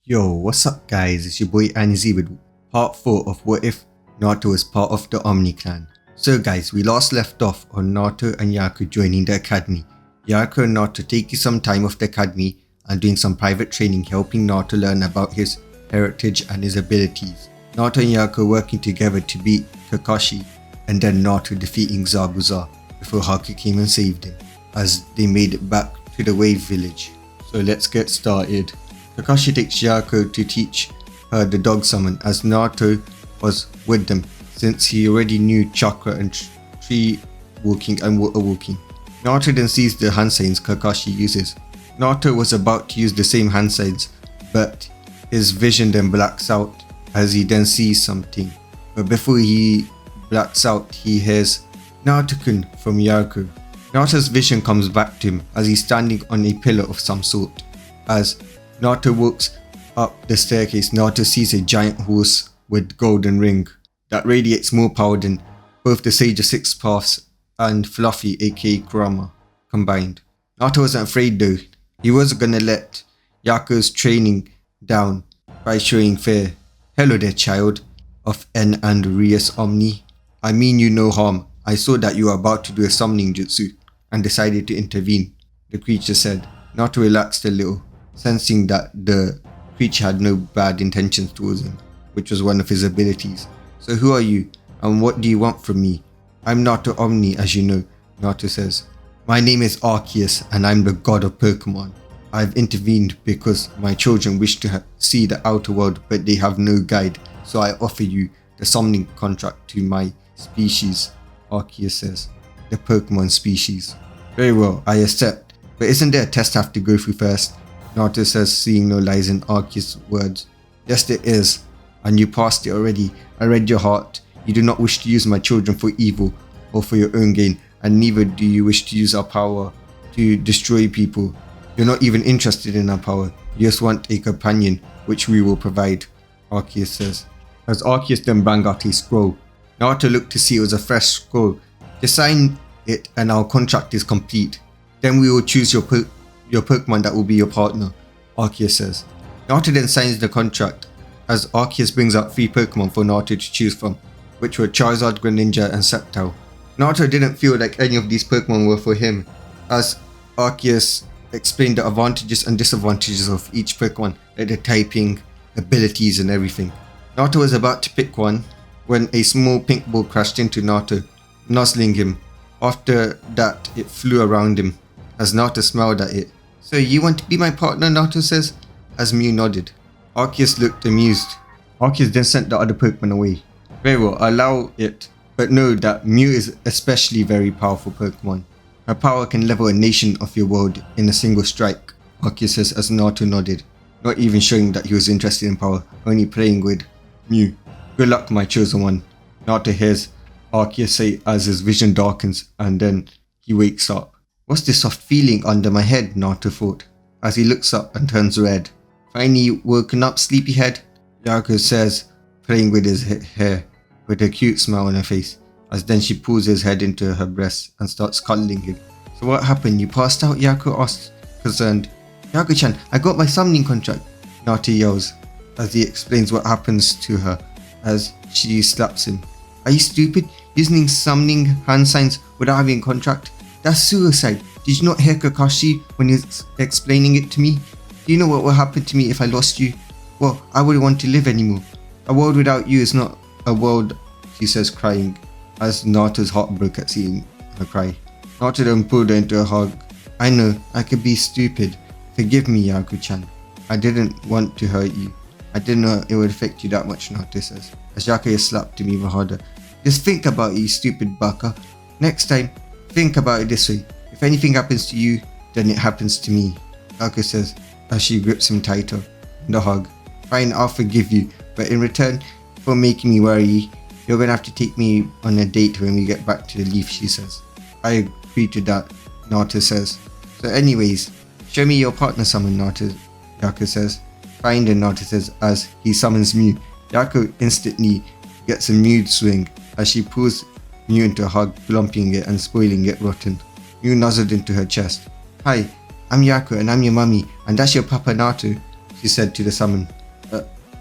Yo, what's up guys, it's your boy Anizi with part 4 of What If Naruto was part of the Omni clan. So guys, we last left off on Naruto and Yariko joining the academy. Yariko and Naruto taking some time off the academy and doing some private training, helping Naruto learn about his heritage and his abilities. Naruto and Yariko working together to beat Kakashi, and then Naruto defeating Zabuza before Haku came and saved him as they made it back to the wave village. So let's get started. Kakashi takes Yariko to teach her the dog summon as Naruto was with them since he already knew chakra and tree walking and water walking. Naruto then sees the hand signs Kakashi uses. Naruto was about to use the same hand signs, but his vision then blacks out as he then sees something. But before he blacks out, he hears Naruto-kun from Yariko. Naruto's vision comes back to him as he's standing on a pillar of some sort. As Naruto walks up the staircase, Naruto sees a giant horse with golden ring that radiates more power than both the Sage of Six Paths and Fluffy aka Kurama combined. Naruto wasn't afraid though. He wasn't gonna let Yariko's training down by showing fear. Hello there, child of N and Rias Omni. I mean you no harm. I saw that you were about to do a summoning jutsu and decided to intervene, the creature said. Naruto relaxed a little, sensing that the creature had no bad intentions towards him, which was one of his abilities. So who are you, and what do you want from me? I'm Naruto Omni, as you know, Naruto says. My name is Arceus, and I'm the god of Pokemon. I've intervened because my children wish to see the outer world, but they have no guide, so I offer you the summoning contract to my species, Arceus says. The Pokemon species. Very well, I accept. But isn't there a test I have to go through first? Naruto says, seeing no lies in Arceus' words. Yes, there is. And you passed it already. I read your heart. You do not wish to use my children for evil or for your own gain, and neither do you wish to use our power to destroy people. You're not even interested in our power. You just want a companion, which we will provide, Arceus says. As Arceus then bang out a scroll. Naruto looked to see it was a fresh scroll. Just sign it and our contract is complete. Then we will choose your Pokemon that will be your partner, Arceus says. Naruto then signs the contract as Arceus brings out 3 Pokemon for Naruto to choose from, which were Charizard, Greninja and Sceptile. Naruto didn't feel like any of these Pokemon were for him, as Arceus explained the advantages and disadvantages of each Pokemon, like the typing, abilities and everything. Naruto was about to pick one when a small pink ball crashed into Naruto, nuzzling him. After that, it flew around him as Naruto smiled at it. So you want to be my partner, Naruto says, as Mew nodded. Arceus looked amused. Arceus then sent the other Pokemon away. Very well, allow it, but know that Mew is especially very powerful Pokemon. Her power can level a nation of your world in a single strike, Arceus says as Naruto nodded, not even showing that he was interested in power, only playing with Mew. Good luck, my chosen one, Naruto hears Arceus say as his vision darkens and then he wakes up. What's this soft feeling under my head, Naruto thought, as he looks up and turns red. Finally woken up, sleepyhead, Yariko says, playing with his hair, with a cute smile on her face, as then she pulls his head into her breast and starts cuddling him. So what happened, you passed out? Yariko asks, concerned. Yariko-chan, I got my summoning contract, Naruto yells, as he explains what happens to her as she slaps him. Are you stupid? Using summoning hand signs without having a contract? That's suicide. Did you not hear Kakashi when he was explaining it to me? Do you know what will happen to me if I lost you? Well, I wouldn't want to live anymore. A world without you is not a world, she says, crying, as Naruto's heart broke at seeing her cry. Naruto then pulled her into a hug. I know, I could be stupid. Forgive me, Yariko-chan. I didn't want to hurt you. I didn't know it would affect you that much, Naruto says, as Yariko slapped him even harder. Just think about it, you stupid baka. Next time, think about it this way. If anything happens to you, then it happens to me, Yariko says as she grips him tighter in the hug. Fine, I'll forgive you, but in return for making me worry, you're gonna have to take me on a date when we get back to the leaf, she says. I agree to that, Naruto says. So anyways, show me your partner summon, Yariko says. Fine then, Naruto says as he summons Mew. Yariko instantly gets a mood swing as she pulls Mew into a hug, plumping it and spoiling it rotten. Mew nuzzled into her chest. Hi, I'm Yariko and I'm your mummy, and that's your Papa Naruto, she said to the summon.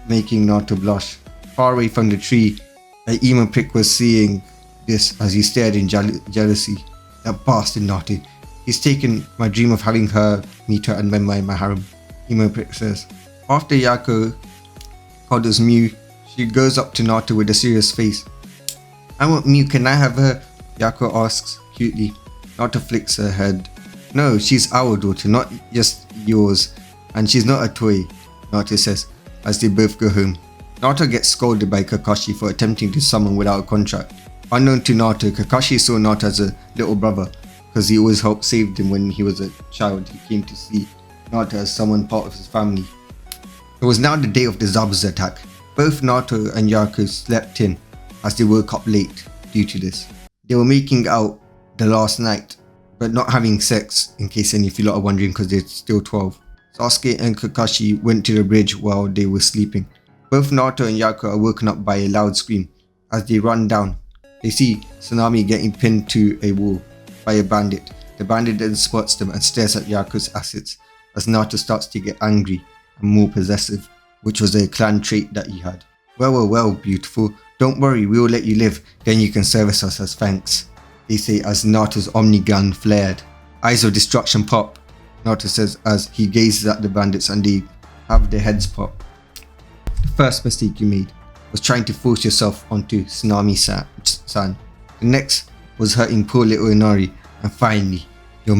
making Naruto blush. Far away from the tree, an emo prick was seeing this as he stared in jealousy. That bastard Naruto. He's taken my dream of having her meet her and member in my harem, emo prick says. After Yariko cuddles Mew, she goes up to Naruto with a serious face. I want Mew, can I have her? Yariko asks cutely. Naruto flicks her head. No, she's our daughter, not just yours. And she's not a toy, Naruto says, as they both go home. Naruto gets scolded by Kakashi for attempting to summon without a contract. Unknown to Naruto, Kakashi saw Naruto as a little brother, because he always helped save him when he was a child. He came to see Naruto as someone part of his family. It was now the day of the Zabuza attack. Both Naruto and Yariko slept in as they woke up late due to this. They were making out the last night, but not having sex, in case any of you lot are wondering, because they're still 12. Sasuke and Kakashi went to the bridge while they were sleeping. Both Naruto and Yariko are woken up by a loud scream. As they run down, they see Tsunami getting pinned to a wall by a bandit. The bandit then spots them and stares at Yariko's assets as Naruto starts to get angry and more possessive, which was a clan trait that he had. Well, beautiful. Don't worry, we will let you live, then you can service us as thanks, they say as Naruto's Omni gun flared. Eyes of destruction pop, Naruto says as he gazes at the bandits and they have their heads pop. The first mistake you made was trying to force yourself onto Tsunami-san. The next was hurting poor little Inari, and finally, your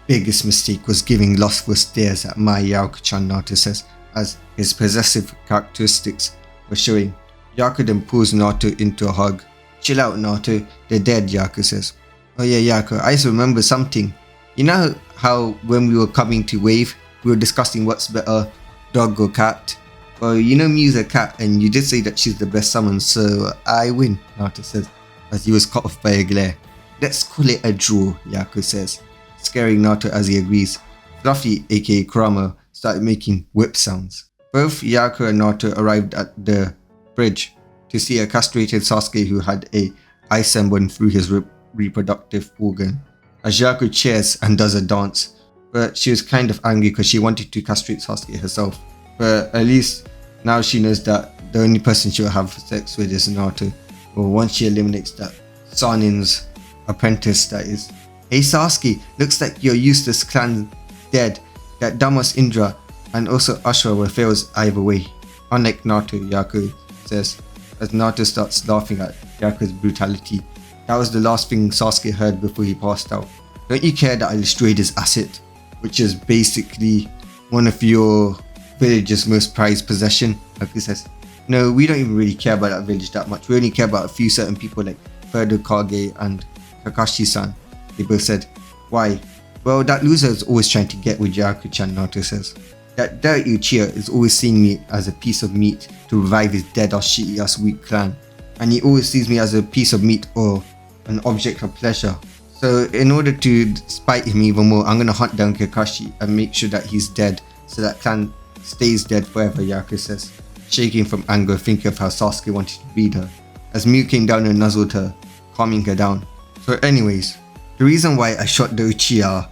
biggest mistake was giving lustful stares at my Yariko-chan, Naruto says, as his possessive characteristics were showing. Yariko then pulls Naruto into a hug. Chill out, Naruto, they're dead, Yariko says. Oh yeah, Yariko, I just remember something. You know how when we were coming to Wave, we were discussing what's better, dog or cat? Well, you know Mew's a cat and you did say that she's the best summon, so I win, Naruto says, as he was cut off by a glare. Let's call it a draw, Yariko says, scaring Naruto as he agrees. Fluffy, aka Kurama, started making whip sounds. Both Yariko and Naruto arrived at the bridge to see a castrated Sasuke who had a ice emblem through his reproductive organ. As Yariko cheers and does a dance, but she was kind of angry because she wanted to castrate Sasuke herself. But at least now she knows that the only person she'll have sex with is Naruto. Or once she eliminates that Sanin's apprentice, that is. Hey Sasuke, looks like your useless clan dead. That Damas Indra and also Ashura were fails either way. Unlike Naruto, Yariko says, as Naruto starts laughing at Yariko's brutality. That was the last thing Sasuke heard before he passed out. Don't you care that I destroyed his asset, which is basically one of your village's most prized possession? Yariko says, no, we don't even really care about that village that much. We only care about a few certain people like Furdo Kage and Kakashi-san. They both said, why? Well, that loser is always trying to get with Yariko-chan, Naruto says. That dirty Uchiha is always seeing me as a piece of meat to revive his dead ass shitty ass weak clan. And he always sees me as a piece of meat or an object of pleasure. So in order to spite him even more, I'm gonna hunt down Kakashi and make sure that he's dead so that clan stays dead forever, Yariko says, shaking from anger thinking of how Sasuke wanted to beat her. As Mew came down and nuzzled her, calming her down. So anyways, the reason why I shot the Uchiha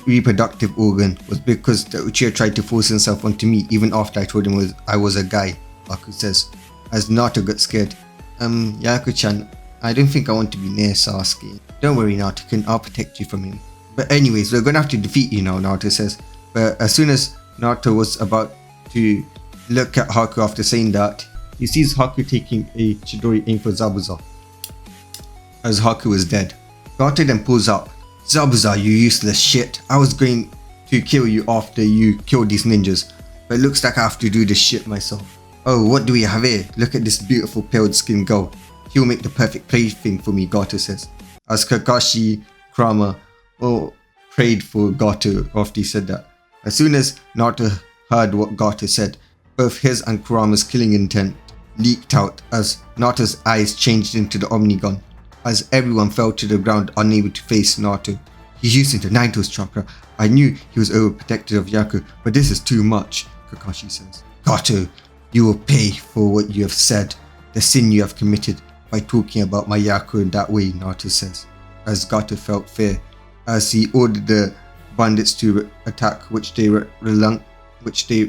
reproductive organ was because the Uchiha tried to force himself onto me even after I told him I was a guy, Aku says, as Naruto got scared. Yariko-chan, I don't think I want to be near Sasuke. Don't worry, Naruto, I'll protect you from him. But anyways, we're gonna have to defeat you now, Naruto says. But as soon as Naruto was about to look at Haku after saying that, he sees Haku taking a Chidori aim for Zabuza, as Haku was dead. Naruto then pulls up. Zabuza, you useless shit. I was going to kill you after you killed these ninjas, but it looks like I have to do this shit myself. Oh, what do we have here? Look at this beautiful pale skinned girl. He'll make the perfect plaything for me, Gato says. As Kakashi, Kurama all prayed for Gato after he said that. As soon as Naruto heard what Gato said, both his and Kurama's killing intent leaked out as Naruto's eyes changed into the Omni gun. As everyone fell to the ground unable to face Naruto. He's using the Naito's chakra. I knew he was overprotective of Yariko, but this is too much, Kakashi says. Gato, you will pay for what you have said, the sin you have committed by talking about my Yariko in that way, Naruto says. As Gato felt fear, as he ordered the bandits to attack, which they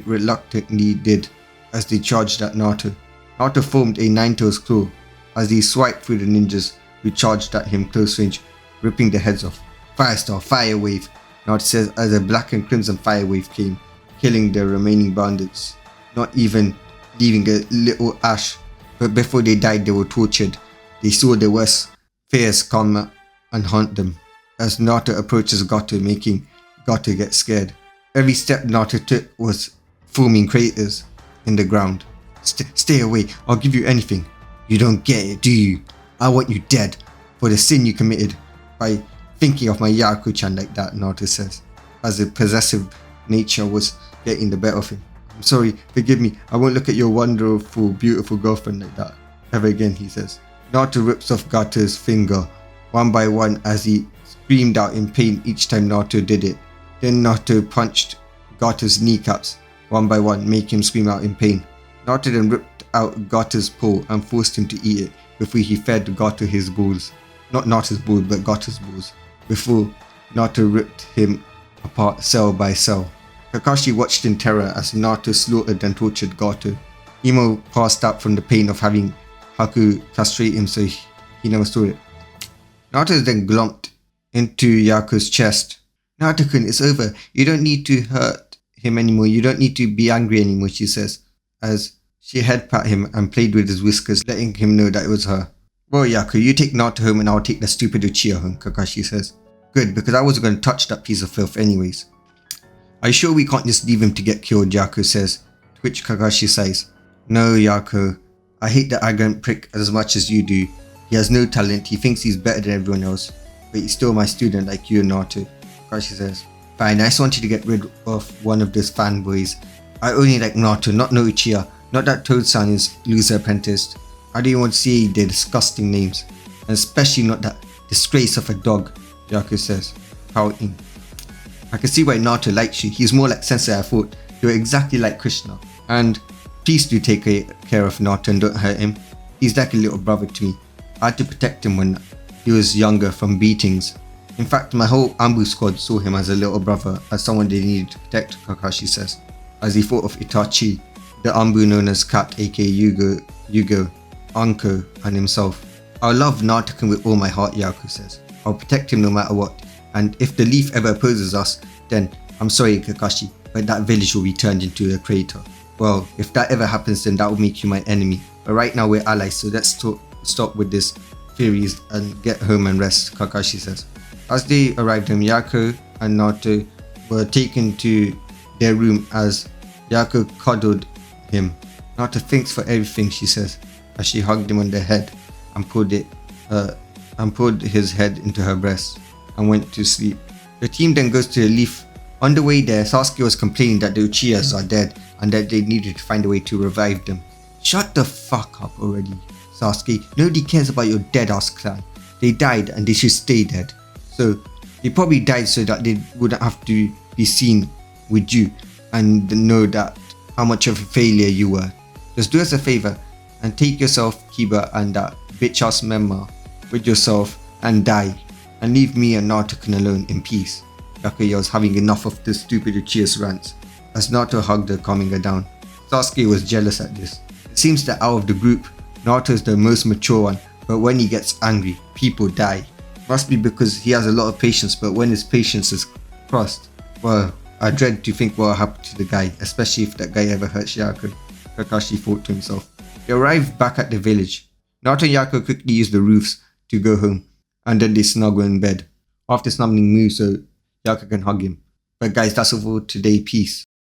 reluctantly did. as they charged at Naruto. Naruto formed a nine-tails claw as he swiped through the ninjas who charged at him close range, ripping their heads off. Firestar, fire wave, Naruto says as a black and crimson fire wave came, killing the remaining bandits, not even leaving a little ash. But before they died, they were tortured. They saw their worst fears come and haunt them as Naruto approaches Gato, making Gato get scared. Every step Naruto took was forming craters in the ground. Stay away, I'll give you anything. You don't get it, do you? I want you dead for the sin you committed by thinking of my yariko-chan like that, Naruto says, as the possessive nature was getting the better of him. I'm sorry, forgive me, I won't look at your wonderful, beautiful girlfriend like that ever again, he says. Naruto rips off Gato's finger one by one as he screamed out in pain each time Naruto did it. Then Naruto punched Gato's kneecaps one by one, making him scream out in pain. Naruto then ripped out Gato's paw and forced him to eat it before he fed Gato his balls. Not Naruto's balls, but Gato's balls. Before Naruto ripped him apart cell by cell. Kakashi watched in terror as Naruto slaughtered and tortured Gato. Imo passed out from the pain of having Haku castrate him, so he never saw it. Naruto then glomped into Yaku's chest. Naruto-kun, it's over. You don't need to hurt him anymore. You don't need to be angry anymore, she says, as she head pat him and played with his whiskers, letting him know that it was her. Well, Yaku, you take Naruto home and I'll take the stupid Uchiha home, Kakashi says. Good, because I wasn't going to touch that piece of filth anyways. Are you sure we can't just leave him to get killed, Yaku says, to which Kakashi sighs. No, Yaku. I hate the arrogant prick as much as you do. He has no talent, he thinks he's better than everyone else, but he's still my student like you and Naruto. Kakashi says, fine, I just want you to get rid of one of those fanboys. I only like Naruto, not no Uchiha, not that Toad-san is loser apprentice. I don't even want to see their disgusting names, and especially not that disgrace of a dog, Yaku says, pouting. I can see why Naruto likes you, he's more like Sensei I thought, you're exactly like Krishna. And please do take care of Naruto and don't hurt him. He's like a little brother to me. I had to protect him when he was younger from beatings. In fact, my whole Ambu squad saw him as a little brother, as someone they needed to protect, Kakashi says, as he thought of Itachi, the Ambu known as Kat aka Yugo, Anko, and himself. I love Naruto with all my heart, Yaku says. I'll protect him no matter what, and if the leaf ever opposes us, then I'm sorry Kakashi, but that village will be turned into a crater. Well, if that ever happens, then that will make you my enemy. But right now we're allies, so let's stop with this theories and get home and rest, Kakashi says. As they arrived home, Yaku and Naruto were taken to their room as Yaku cuddled him. Naruto, thanks for everything, she says, as she hugged him on the head and pulled his head into her breast and went to sleep. The team then goes to the leaf. On the way there, Sasuke was complaining that the Uchihas are dead and that they needed to find a way to revive them. Shut the fuck up already, Sasuke. Nobody cares about your dead ass clan. They died and they should stay dead. So they probably died so that they wouldn't have to be seen with you and know that how much of a failure you were. Just do us a favor and take yourself, Kiba, and that bitch ass Memma with yourself and die, and leave me and Naruto alone in peace. Yaku yells, having enough of the stupid Uchiha's rants, as Naruto hugged her, calming her down. Sasuke was jealous at this. It seems that out of the group, Naruto is the most mature one, but when he gets angry, people die. Must be because he has a lot of patience, but when his patience is crossed, well, I dread to think what will happen to the guy, especially if that guy ever hurts Yaku, Kakashi thought to himself. They arrived back at the village. Naruto and Yaku quickly used the roofs to go home, and then they snuggle in bed. After snuggling Mu so Yaku can hug him. But guys, that's all for today, peace.